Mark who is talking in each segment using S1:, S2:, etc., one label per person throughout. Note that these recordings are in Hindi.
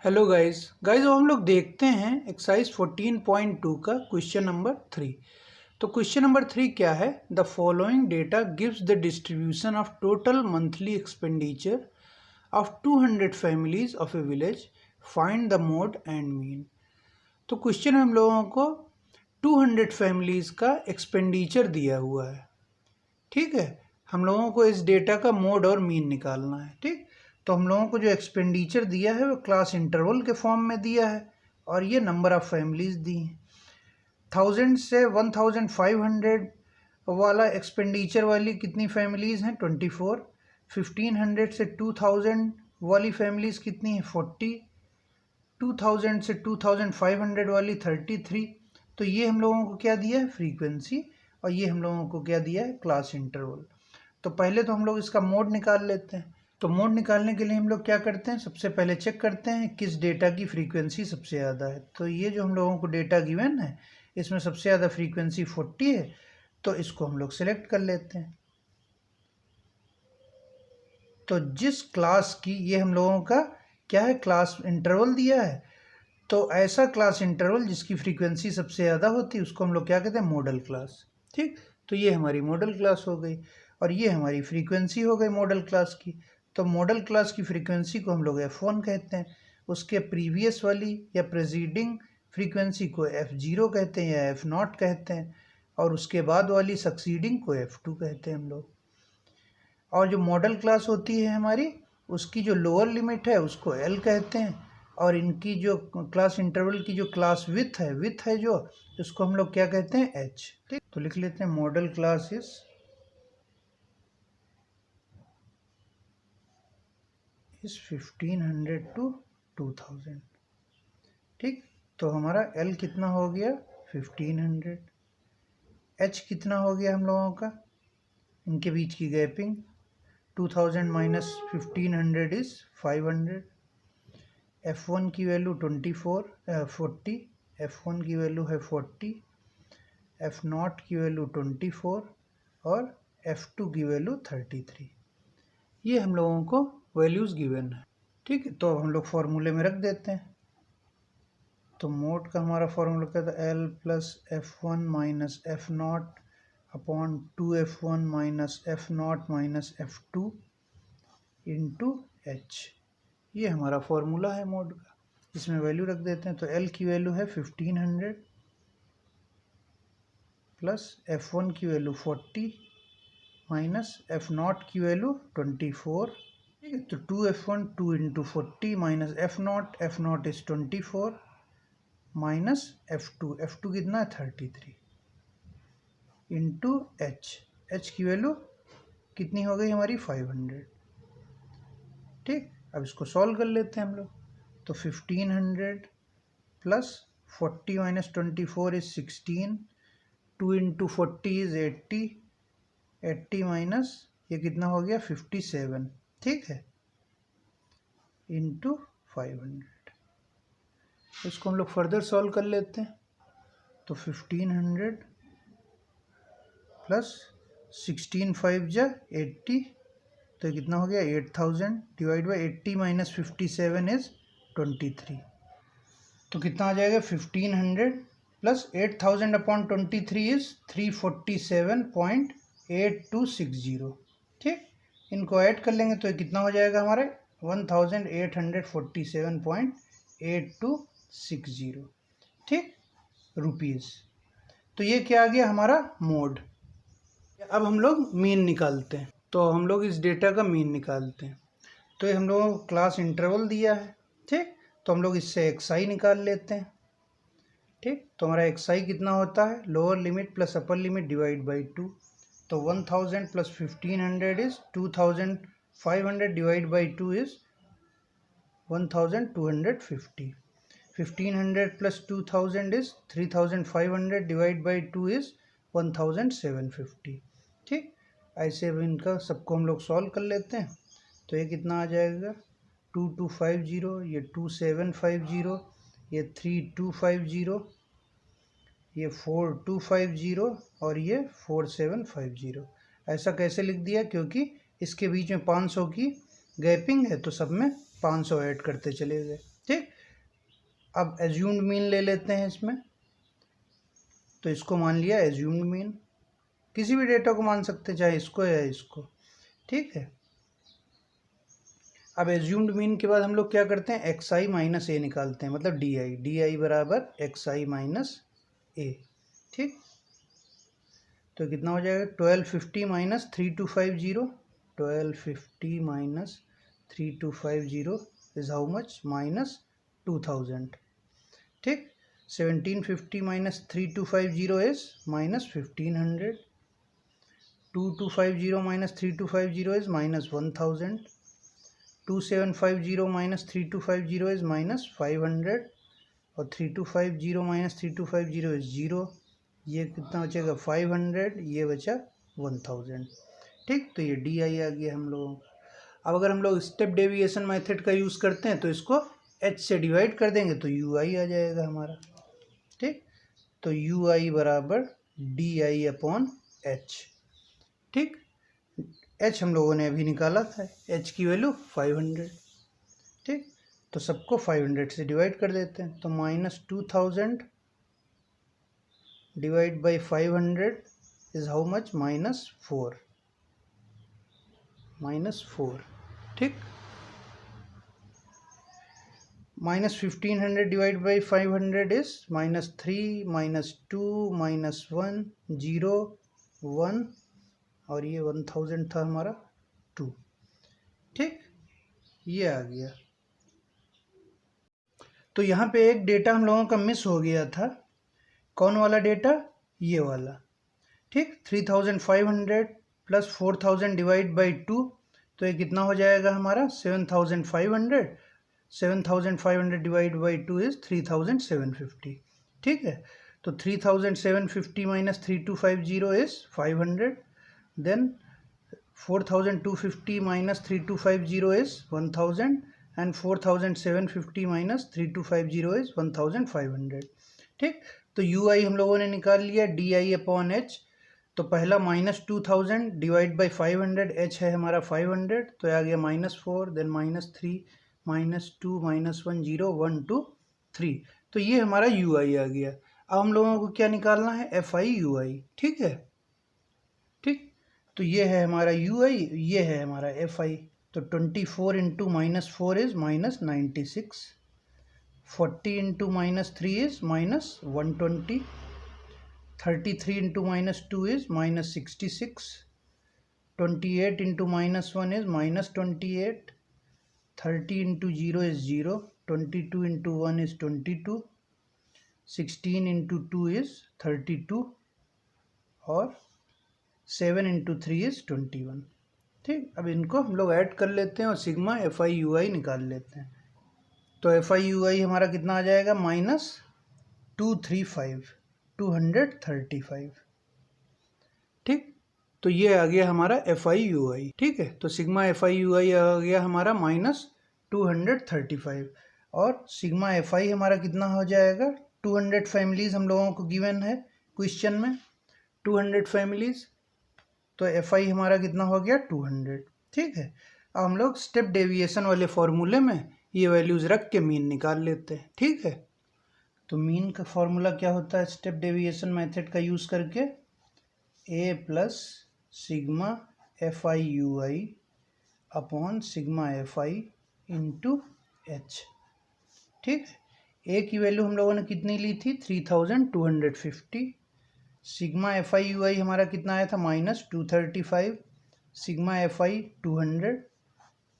S1: हेलो गाइस अब हम लोग देखते हैं एक्सरसाइज 14.2 का क्वेश्चन नंबर 3। तो क्वेश्चन नंबर 3 क्या है? The following data gives the distribution of total monthly expenditure of 200 families of A village, find the mode and mean. तो क्वेश्चन में हम लोगों को 200 फैमिलीज का एक्सपेंडिचर दिया हुआ है। ठीक है, हम लोगों को इस डेटा का मोड और मीन निकालना है। ठीक, तो हम लोगों को जो एक्सपेंडिचर दिया है वो क्लास इंटरवल के फॉर्म में दिया है और ये नंबर ऑफ़ फैमिलीज दी हैं। 1000 से 1500 वाला एक्सपेंडिचर वाली कितनी फैमिलीज़ हैं? 24। 1500 से 2000 वाली फैमिलीज़ कितनी हैं? 40। 2000 से 2500 वाली 33। तो ये हम लोगों को क्या दिया है? फ्रीक्वेंसी। और ये हम लोगों को क्या दिया है? Class interval. तो पहले तो हम लोग इसका मोड निकाल लेते हैं। तो मोड निकालने के लिए हम लोग क्या करते हैं? सबसे पहले चेक करते हैं किस डेटा की फ्रीक्वेंसी सबसे ज़्यादा है। तो ये जो हम लोगों को डेटा गिवन है इसमें सबसे ज़्यादा फ्रीक्वेंसी 40 है, तो इसको हम लोग सेलेक्ट कर लेते हैं। तो जिस क्लास की, ये हम लोगों का क्या है? क्लास इंटरवल दिया है। तो ऐसा क्लास इंटरवल जिसकी फ्रीक्वेंसी सबसे ज़्यादा होती है उसको हम लोग क्या कहते हैं? Model class. ठीक, तो ये हमारी मॉडल क्लास हो गई और ये हमारी फ्रीक्वेंसी हो गई मॉडल क्लास की। तो मॉडल क्लास की फ्रीक्वेंसी को हम लोग F1 कहते हैं, उसके प्रीवियस वाली या प्रेसीडिंग फ्रीक्वेंसी को F0 कहते हैं या F0 कहते हैं, और उसके बाद वाली सक्सीडिंग को F2 कहते हैं हम लोग। और जो मॉडल क्लास होती है हमारी, उसकी जो लोअर लिमिट है उसको L कहते हैं, और इनकी जो क्लास इंटरवल की जो क्लास विथ है जो, उसको हम लोग क्या कहते हैं? H। ठीक, तो लिख लेते हैं मॉडल क्लास इस 1500 टू 2000। ठीक, तो हमारा L कितना हो गया? 1500। H कितना हो गया हम लोगों का? इनके बीच की गैपिंग 2000 माइनस 1500 इज 500। F1 की वैल्यू 40। F1 की वैल्यू है 40, F0 की वैल्यू 24 और F2 की वैल्यू 33। ये हम लोगों को वैल्यूज़ गिवन है। ठीक है, तो हम लोग फॉर्मूले में रख देते हैं। तो मोड का हमारा फॉर्मूला क्या था? L plus F1 minus F0 upon 2F1 minus F0 minus F2 into H। ये हमारा फॉर्मूला है मोड का, इसमें वैल्यू रख देते हैं। तो L की वैल्यू है 1500 प्लस F1 की वैल्यू 40 माइनस F0 की वैल्यू 24। ठीक है, तो 2F1 2 into 40 minus F0 is 24 minus F2 कितना है? 33 इंटू H की वैल्यू कितनी हो गई हमारी? 500। ठीक, अब इसको सॉल्व कर लेते हैं हम लोग। तो 1500 plus 40 minus 24 is 16, 2 into 40 is 80 minus ये कितना हो गया? 57। ठीक है, इंटू 500। इसको हम लोग फर्दर सॉल्व कर लेते हैं। तो 1500 प्लस 16 5 जा 80, तो ये कितना हो गया? 8000 डिवाइड बाई 80 माइनस 57 इज 23। तो कितना आ जाएगा? 1500 प्लस 8000 अपॉन 23 इज 347.8260। ठीक, इनको ऐड कर लेंगे तो ये कितना हो जाएगा हमारे? 1847.8260। ठीक, रुपीज़। तो ये क्या आ गया? हमारा मोड। अब हम लोग मीन निकालते हैं। तो हम लोग इस डेटा का मीन निकालते हैं। तो ये हम लोगों को क्लास इंटरवल दिया है। ठीक, तो हम लोग इससे XI निकाल लेते हैं। ठीक, तो हमारा XI कितना होता है? Lower limit plus upper limit divide by 2। तो 1000 plus 1500 is 2500 divide by 2 is 1250। 1500 plus 2000 is 3500 divide by 2 is 1750। ठीक, ऐसे अब इनका सबको हम लोग सॉल्व कर लेते हैं। तो ये कितना आ जाएगा? 2250, ये 2750, ये 3250, ये 4250 और ये 4750। ऐसा कैसे लिख दिया? क्योंकि इसके बीच में 500 की गैपिंग है तो सब में 500 ऐड करते चले गए। ठीक, अब एज्यूम्ड मीन ले लेते हैं इसमें, तो इसको मान लिया एज्यूम्ड मीन, किसी भी डेटा को मान सकते हैं, चाहे इसको या इसको। ठीक है, अब एज्यूम्ड मीन के बाद हम लोग क्या करते हैं, एक्स आई माइनस ए निकालते हैं, मतलब डी आई, डी आई बराबर एक्स आई माइनस ए। ठीक, तो कितना हो जाएगा, 1250 minus 3250, 1250 minus 3250 is how much, minus 2000। ठीक, 1750 minus 3250 is minus 1500, 2250 minus 3250 is minus 1000, 2750 minus 3250 is minus 500, और 3250 माइनस 3250 इज 0, ये कितना बचेगा 500, ये बचा 1000। ठीक, तो ये डी आई आ गया हम लोगों का। अब अगर हम लोग स्टेप डेविएशन मेथड का यूज़ करते हैं तो इसको एच से डिवाइड कर देंगे तो यू आई आ जाएगा हमारा। ठीक, तो यू आई बराबर डी आई अपॉन एच। ठीक, एच हम लोगों ने अभी निकाला था, एच की वैल्यू 500। ठीक, तो सबको 500 से डिवाइड कर देते हैं, तो minus 2000 divide by 500 is how much, minus 4, minus 4। ठीक, minus 1500 divide by 500 is minus 3, minus 2, minus 1, 0, 1, और ये 1000 था हमारा 2। ठीक, ये आ गया। तो यहाँ पे एक डेटा हम लोगों का मिस हो गया था, कौन वाला डेटा, ये वाला। ठीक, 3500 प्लस 4000 डिवाइड बाई 2, तो ये कितना हो जाएगा हमारा 7500, 7500 डिवाइड बाई 2 इज 3750। ठीक है, तो 3750 minus 3250 is 500, then 4250 minus 3250 is 1000, and 4750 minus 3250 is 1500। ठीक, तो यू आई हम लोगों ने निकाल लिया डी आई अपॉन एच। तो पहला माइनस 2000 डिवाइड बाई 500, एच है हमारा 500, तो आ गया minus 4, then minus 3, minus 2, minus 1, 0, 1, 2, 3। तो ये हमारा यू आई आ गया। अब हम लोगों को क्या निकालना है, एफ आई यू आई। ठीक है, ठीक, तो ये है हमारा यू आई, ये है हमारा एफ आई। तो 24 into minus 4 is minus 96, 40 into minus 3 is minus 120, 33 into minus 2 is minus 66, 28 into minus 1 is minus 28, 30 into 0 is 0, 22 into 1 is 22, 16 into 2 is 32, और 7 इंटू 3 इज 21। ठीक, अब इनको हम लोग ऐड कर लेते हैं और सिग्मा एफ आई यू आई निकाल लेते हैं। तो एफ आई यू आई हमारा कितना आ जाएगा, माइनस 235, 235। ठीक, तो ये आ गया हमारा एफ आई यू आई। ठीक है, तो सिग्मा एफ आई यू आई आ गया हमारा माइनस 235, और सिग्मा एफ आई हमारा कितना हो जाएगा, 200 फैमिलीज हम लोगों को गिवन है क्वेश्चन में, 200 फैमिलीज, तो एफ आई हमारा कितना हो गया 200। ठीक है, अब हम लोग स्टेप डेविएशन वाले फॉर्मूले में ये वैल्यूज़ रख के मीन निकाल लेते हैं। ठीक है, तो मीन का फॉर्मूला क्या होता है स्टेप डेविएशन मेथड का यूज़ करके, A plus sigma F I U I upon sigma F I into H. ठीक है, ए की वैल्यू हम लोगों ने कितनी ली थी, 3250, सिग्मा एफ आई यू आई हमारा कितना आया था, माइनस 235, सिग्मा एफ आई 200,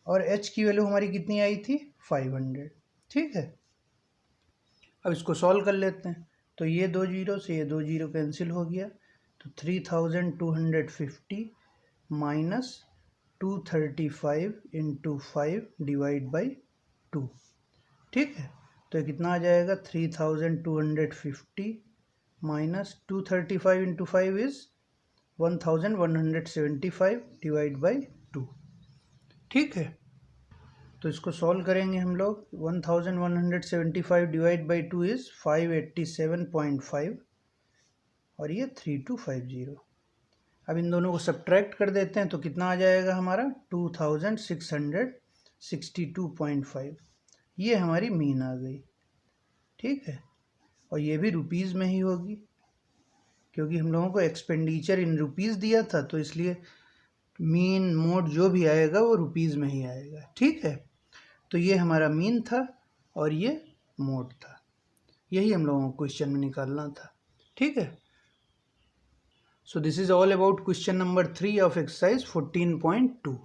S1: और एच की वैल्यू हमारी कितनी आई थी, 500। ठीक है, अब इसको सॉल्व कर लेते हैं, तो ये 2 जीरो से ये 2 जीरो कैंसिल हो गया, तो 3250 माइनस 235 इंटू 5 डिवाइड बाई 2। ठीक है, तो ये कितना आ जाएगा, 3250 minus 235 into 5 is 1175 divide by 2। ठीक है, तो इसको सॉल्व करेंगे हम लोग, 1175 डिवाइड बाई 2 इज 587.5, और ये 3250। अब इन दोनों को सब्ट्रैक्ट कर देते हैं तो कितना आ जाएगा हमारा, 2662.5। ये हमारी मीन आ गई, ठीक है। और ये भी रुपीज़ में ही होगी, क्योंकि हम लोगों को एक्सपेंडिचर इन रुपीज़ दिया था, तो इसलिए मीन मोड जो भी आएगा वो रुपीज़ में ही आएगा, ठीक है। तो ये हमारा मीन था और ये मोड था, यही हम लोगों को क्वेश्चन में निकालना था, ठीक है। So this is all about question number 3 of exercise 14.2।